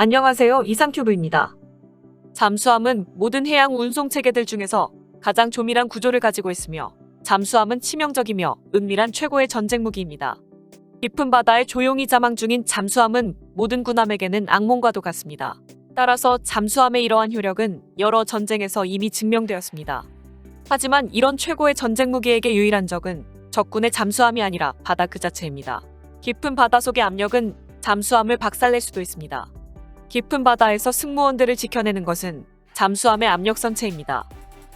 안녕하세요. 이상큐브입니다. 잠수함은 모든 해양 운송 체계들 중에서 가장 조밀한 구조를 가지고 있으며 잠수함은 치명적이며 은밀한 최고의 전쟁 무기입니다. 깊은 바다에 조용히 자망 중인 잠수함은 모든 군함에게는 악몽과도 같습니다. 따라서 잠수함의 이러한 효력은 여러 전쟁에서 이미 증명되었습니다. 하지만 이런 최고의 전쟁 무기에게 유일한 적은 적군의 잠수함이 아니라 바다 그 자체입니다. 깊은 바다 속의 압력은 잠수함을 박살낼 수도 있습니다. 깊은 바다에서 승무원들을 지켜내는 것은 잠수함의 압력선체입니다.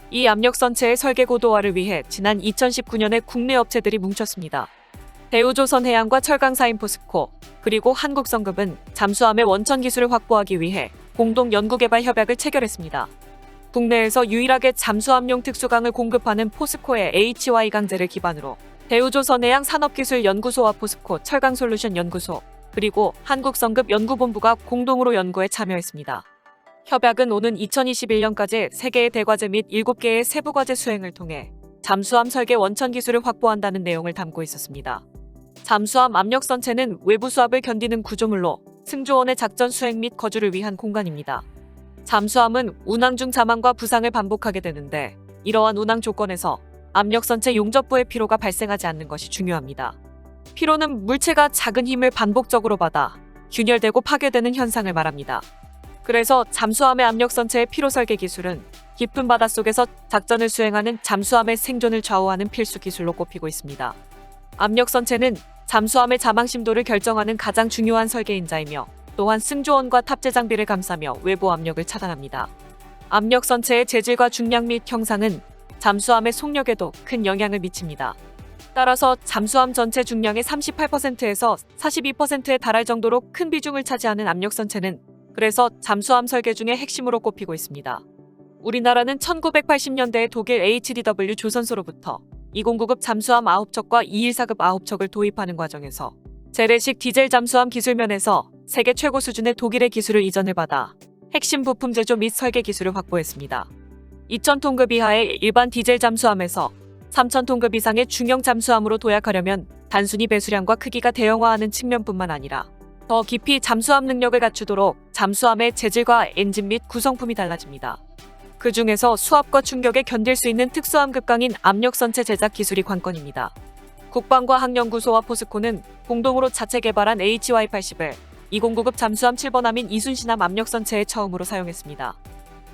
이 압력선체의 설계 고도화를 위해 지난 2019년에 국내 업체들이 뭉쳤습니다. 대우조선해양과 철강사인 포스코, 그리고 한국성급은 잠수함의 원천 기술을 확보하기 위해 공동 연구개발 협약을 체결했습니다. 국내에서 유일하게 잠수함용 특수강을 공급하는 포스코의 HY 강제를 기반으로 대우조선해양 산업기술연구소와 포스코 철강솔루션 연구소, 그리고 한국성급 연구본부가 공동으로 연구에 참여했습니다. 협약은 오는 2021년까지 3개의 대과제 및 7개의 세부과제 수행을 통해 잠수함 설계 원천 기술을 확보한다는 내용을 담고 있었습니다. 잠수함 압력선체는 외부 수압을 견디는 구조물로 승조원의 작전 수행 및 거주를 위한 공간입니다. 잠수함은 운항 중 자망과 부상을 반복하게 되는데 이러한 운항 조건에서 압력선체 용접부의 피로가 발생하지 않는 것이 중요합니다. 피로는 물체가 작은 힘을 반복적으로 받아 균열되고 파괴되는 현상을 말합니다. 그래서 잠수함의 압력선체의 피로 설계 기술은 깊은 바닷속에서 작전을 수행하는 잠수함의 생존을 좌우하는 필수 기술로 꼽히고 있습니다. 압력선체는 잠수함의 자망 심도를 결정하는 가장 중요한 설계인자이며 또한 승조원과 탑재 장비를 감싸며 외부 압력을 차단합니다. 압력선체의 재질과 중량 및 형상은 잠수함의 속력에도 큰 영향을 미칩니다. 따라서 잠수함 전체 중량의 38%에서 42%에 달할 정도로 큰 비중을 차지하는 압력선체는 그래서 잠수함 설계 중에 핵심으로 꼽히고 있습니다. 우리나라는 1980년대에 독일 HDW 조선소로부터 209급 잠수함 9척과 214급 9척을 도입하는 과정에서 재래식 디젤 잠수함 기술면에서 세계 최고 수준의 독일의 기술을 이전을 받아 핵심 부품 제조 및 설계 기술을 확보했습니다. 2000톤급 이하의 일반 디젤 잠수함에서 3000톤급 이상의 중형 잠수함으로 도약하려면 단순히 배수량과 크기가 대형화하는 측면뿐만 아니라 더 깊이 잠수함 능력을 갖추도록 잠수함의 재질과 엔진 및 구성품이 달라집니다. 그 중에서 수압과 충격에 견딜 수 있는 특수함 급강인 압력선체 제작 기술이 관건입니다. 국방과 항연구소와 포스코는 공동으로 자체 개발한 HY80을 209급 잠수함 7번함인 이순신함 압력선체에 처음으로 사용했습니다.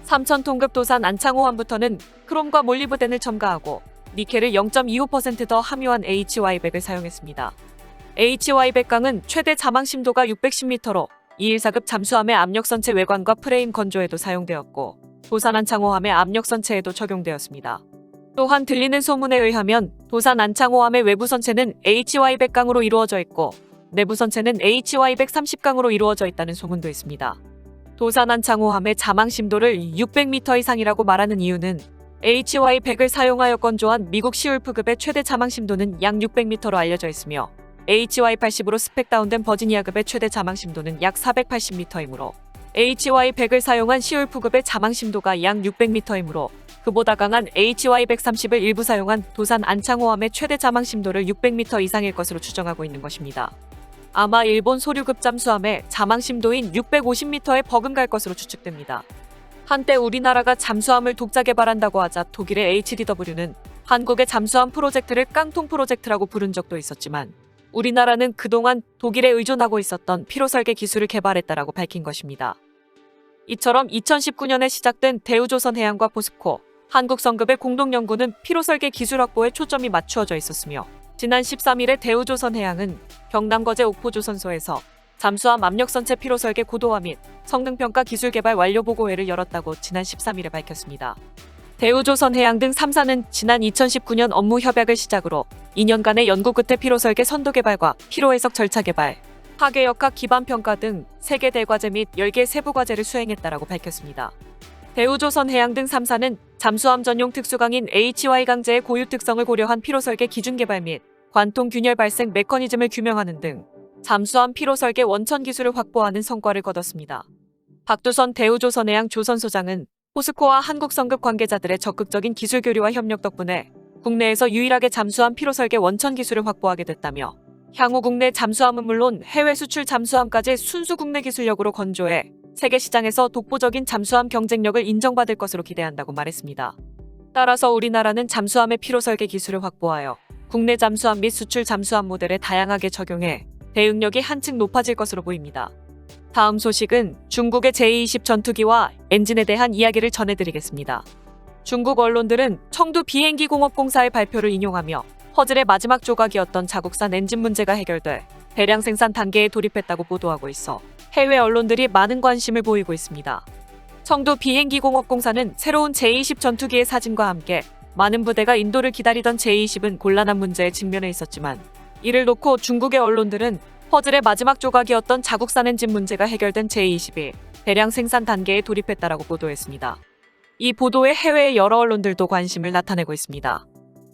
3000톤급 도산 안창호함부터는 크롬과 몰리브덴을 첨가하고 니켈을 0.25% 더 함유한 HY100을 사용했습니다. HY100강은 최대 자망 심도가 610m로 214급 잠수함의 압력선체 외관과 프레임 건조에도 사용되었고 도산 안창호함의 압력선체에도 적용되었습니다. 또한 들리는 소문에 의하면 도산 안창호함의 외부 선체는 HY100강으로 이루어져 있고 내부 선체는 HY130강으로 이루어져 있다는 소문도 있습니다. 도산 안창호함의 자망 심도를 600m 이상이라고 말하는 이유는 HY100을 사용하여 건조한 미국 시울프급의 최대 자망 심도는 약 600m로 알려져 있으며 HY80으로 스펙 다운된 버지니아급의 최대 자망 심도는 약 480m이므로 HY100을 사용한 시울프급의 자망 심도가 약 600m이므로 그보다 강한 HY130을 일부 사용한 도산 안창호함의 최대 자망 심도를 600m 이상일 것으로 추정하고 있는 것입니다. 아마 일본 소류급 잠수함의 자망 심도인 650m에 버금갈 것으로 추측됩니다. 한때 우리나라가 잠수함을 독자 개발한다고 하자 독일의 HDW는 한국의 잠수함 프로젝트를 깡통 프로젝트라고 부른 적도 있었지만 우리나라는 그동안 독일에 의존하고 있었던 피로 설계 기술을 개발했다라고 밝힌 것입니다. 이처럼 2019년에 시작된 대우조선해양과 포스코, 한국성급의 공동연구는 피로 설계 기술 확보에 초점이 맞추어져 있었으며 지난 13일에 대우조선해양은 경남거제 옥포조선소에서 잠수함 압력선체 피로 설계 고도화 및 성능평가 기술 개발 완료 보고회를 열었다고 지난 13일에 밝혔습니다. 대우조선해양 등 3사는 지난 2019년 업무 협약을 시작으로 2년간의 연구 끝에 피로 설계 선도 개발과 피로 해석 절차 개발, 파괴역학 기반 평가 등 3개 대과제 및 10개 세부 과제를 수행했다라고 밝혔습니다. 대우조선해양 등 3사는 잠수함 전용 특수강인 HY 강제의 고유 특성을 고려한 피로 설계 기준 개발 및 관통 균열 발생 메커니즘을 규명하는 등 잠수함 피로 설계 원천 기술을 확보하는 성과를 거뒀습니다. 박두선 대우조선해양 조선소장은 포스코와 한국성급 관계자들의 적극적인 기술 교류와 협력 덕분에 국내에서 유일하게 잠수함 피로 설계 원천 기술을 확보하게 됐다며 향후 국내 잠수함은 물론 해외 수출 잠수함까지 순수 국내 기술력으로 건조해 세계 시장에서 독보적인 잠수함 경쟁력을 인정받을 것으로 기대한다고 말했습니다. 따라서 우리나라는 잠수함의 피로 설계 기술을 확보하여 국내 잠수함 및 수출 잠수함 모델에 다양하게 적용해 대응력이 한층 높아질 것으로 보입니다. 다음 소식은 중국의 제20 전투기와 엔진에 대한 이야기를 전해드리겠습니다. 중국 언론들은 청두 비행기공업공사의 발표를 인용하며 퍼즐의 마지막 조각이었던 자국산 엔진 문제가 해결돼 대량 생산 단계에 돌입했다고 보도하고 있어 해외 언론들이 많은 관심을 보이고 있습니다. 청두 비행기공업공사는 새로운 제20 전투기의 사진과 함께 많은 부대가 인도를 기다리던 제20은 곤란한 문제에 직면해 있었지만 이를 놓고 중국의 언론들은 퍼즐의 마지막 조각이었던 자국산 엔진 문제가 해결된 제20이 대량 생산 단계에 돌입했다라고 보도했습니다. 이 보도에 해외의 여러 언론들도 관심을 나타내고 있습니다.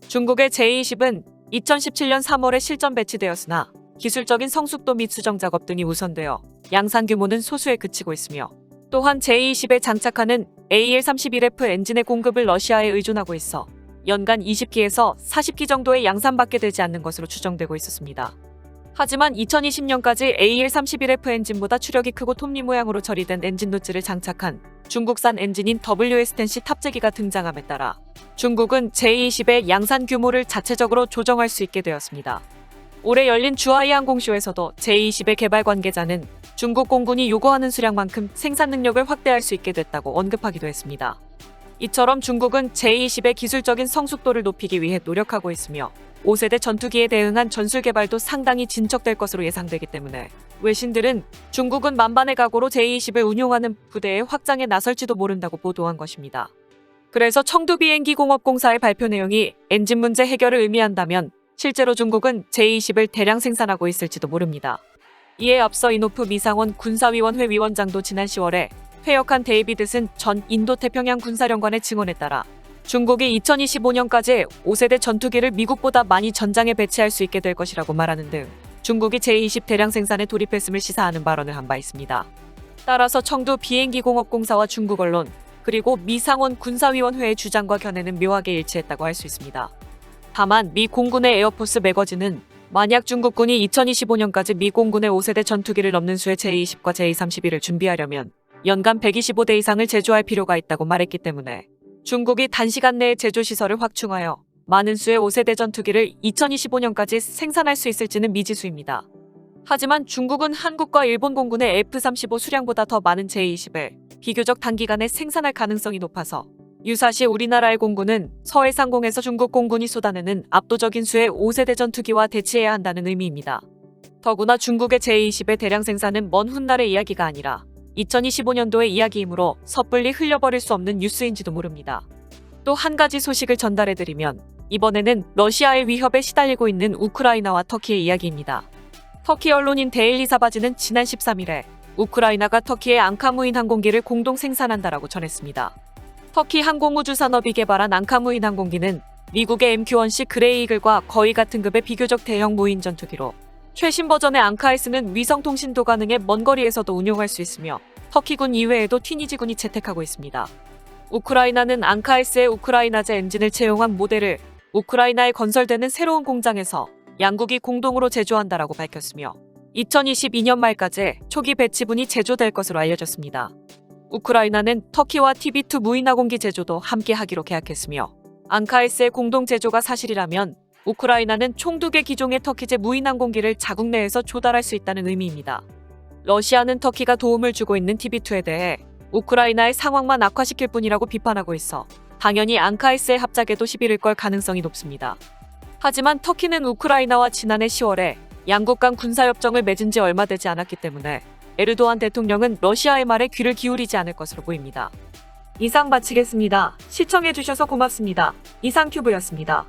중국의 제20은 2017년 3월에 실전 배치되었으나 기술적인 성숙도 및 수정 작업 등이 우선되어 양산 규모는 소수에 그치고 있으며 또한 제20에 장착하는 AL-31F 엔진의 공급을 러시아에 의존하고 있어 연간 20기에서 40기 정도의 양산밖에 되지 않는 것으로 추정되고 있었습니다. 하지만 2020년까지 AL-31F 엔진보다 추력이 크고 톱니 모양으로 처리된 엔진 노즐을 장착한 중국산 엔진인 WS-10C 탑재기가 등장함에 따라 중국은 제20의 양산 규모를 자체적으로 조정할 수 있게 되었습니다. 올해 열린 주하이 항공쇼에서도 제20의 개발 관계자는 중국 공군이 요구하는 수량만큼 생산 능력을 확대할 수 있게 됐다고 언급하기도 했습니다. 이처럼 중국은 제20의 기술적인 성숙도를 높이기 위해 노력하고 있으며 5세대 전투기에 대응한 전술 개발도 상당히 진척될 것으로 예상되기 때문에 외신들은 중국은 만반의 각오로 제20을 운용하는 부대의 확장에 나설지도 모른다고 보도한 것입니다. 그래서 청두 비행기공업공사의 발표 내용이 엔진 문제 해결을 의미한다면 실제로 중국은 제20을 대량 생산하고 있을지도 모릅니다. 이에 앞서 이노프 미상원 군사위원회 위원장도 지난 10월에 회역한 데이비드슨 전 인도태평양 군사령관의 증언에 따라 중국이 2025년까지 5세대 전투기를 미국보다 많이 전장에 배치할 수 있게 될 것이라고 말하는 등 중국이 제20 대량 생산에 돌입했음을 시사하는 발언을 한 바 있습니다. 따라서 청두 비행기공업공사와 중국 언론 그리고 미상원 군사위원회의 주장과 견해는 묘하게 일치했다고 할 수 있습니다. 다만 미 공군의 에어포스 매거진은 만약 중국군이 2025년까지 미 공군의 5세대 전투기를 넘는 수의 제20과 제31을 준비하려면 연간 125대 이상을 제조할 필요가 있다고 말했기 때문에 중국이 단시간 내에 제조시설을 확충하여 많은 수의 5세대 전투기를 2025년까지 생산할 수 있을지는 미지수입니다. 하지만 중국은 한국과 일본 공군의 F-35 수량보다 더 많은 제20을 비교적 단기간에 생산할 가능성이 높아서 유사시 우리나라의 공군은 서해상공에서 중국 공군이 쏟아내는 압도적인 수의 5세대 전투기와 대치해야 한다는 의미입니다. 더구나 중국의 제20의 대량 생산은 먼 훗날의 이야기가 아니라 2025년도의 이야기이므로 섣불리 흘려버릴 수 없는 뉴스인지도 모릅니다. 또 한 가지 소식을 전달해드리면 이번에는 러시아의 위협에 시달리고 있는 우크라이나와 터키의 이야기입니다. 터키 언론인 데일리 사바지는 지난 13일에 우크라이나가 터키의 앙카무인 항공기를 공동 생산한다라고 전했습니다. 터키 항공우주산업이 개발한 앙카무인 항공기는 미국의 MQ-1C 그레이 이글과 거의 같은 급의 비교적 대형 무인 전투기로 최신 버전의 앙카S는 위성통신도 가능해 먼 거리에서도 운용할 수 있으며 터키군 이외에도 튀니지군이 채택하고 있습니다. 우크라이나는 앙카S의 우크라이나제 엔진을 채용한 모델을 우크라이나에 건설되는 새로운 공장에서 양국이 공동으로 제조한다라고 밝혔으며 2022년 말까지 초기 배치분이 제조될 것으로 알려졌습니다. 우크라이나는 터키와 TB2 무인항공기 제조도 함께 하기로 계약했으며 앙카S의 공동 제조가 사실이라면 우크라이나는 총 2개 기종의 터키제 무인항공기를 자국 내에서 조달할 수 있다는 의미입니다. 러시아는 터키가 도움을 주고 있는 TB2에 대해 우크라이나의 상황만 악화시킬 뿐이라고 비판하고 있어 당연히 앙카이스의 합작에도 시비를 걸 가능성이 높습니다. 하지만 터키는 우크라이나와 지난해 10월에 양국 간 군사협정을 맺은 지 얼마 되지 않았기 때문에 에르도안 대통령은 러시아의 말에 귀를 기울이지 않을 것으로 보입니다. 이상 마치겠습니다. 시청해주셔서 고맙습니다. 이상큐브였습니다.